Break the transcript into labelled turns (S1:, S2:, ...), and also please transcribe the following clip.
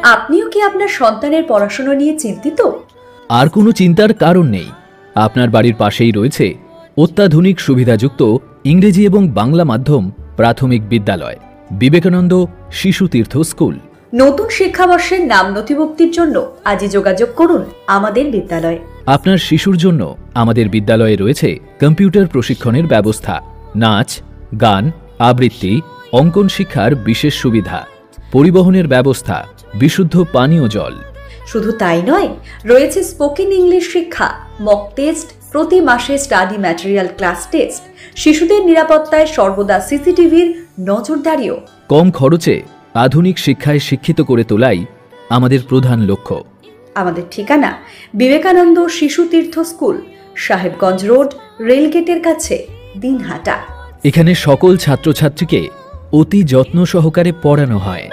S1: আপনিও কি আপনার সন্তানের পড়াশোনা নিয়ে চিন্তিত?
S2: আর কোনো চিন্তার কারণ নেই। আপনার বাড়ির পাশেই রয়েছে অত্যাধুনিক সুবিধাযুক্ত ইংরেজি এবং বাংলা মাধ্যম প্রাথমিক বিদ্যালয় বিবেকানন্দ শিশু তীর্থ স্কুল।
S1: নতুন শিক্ষাবর্ষের নাম নথিভুক্তির জন্য আজই যোগাযোগ করুন আমাদের বিদ্যালয়ে।
S2: আপনার শিশুর জন্য আমাদের বিদ্যালয়ে রয়েছে কম্পিউটার প্রশিক্ষণের ব্যবস্থা, নাচ, গান, আবৃত্তি, অঙ্কন শিক্ষার বিশেষ সুবিধা, পরিবহনের ব্যবস্থা, বিশুদ্ধ পানীয় জল।
S1: শুধু তাই নয়, রয়েছে স্পোকেন ইংলিশ শিক্ষা, মক টেস্ট, প্রতি মাসে স্টাডি ম্যাটেরিয়াল ক্লাস টেস্ট, শিশুদের নিরাপত্তায় সর্বদা সিসিটিভির নজরদারিও।
S2: কম খরচে আধুনিক শিক্ষায় শিক্ষিত করে তোলাই আমাদের প্রধান লক্ষ্য।
S1: আমাদের ঠিকানা বিবেকানন্দ শিশু তীর্থ স্কুল, সাহেবগঞ্জ রোড, রেলগেটের কাছে, দিনহাটা।
S2: এখানে সকল ছাত্রছাত্রীকে অতি যত্ন সহকারে পড়ানো হয়।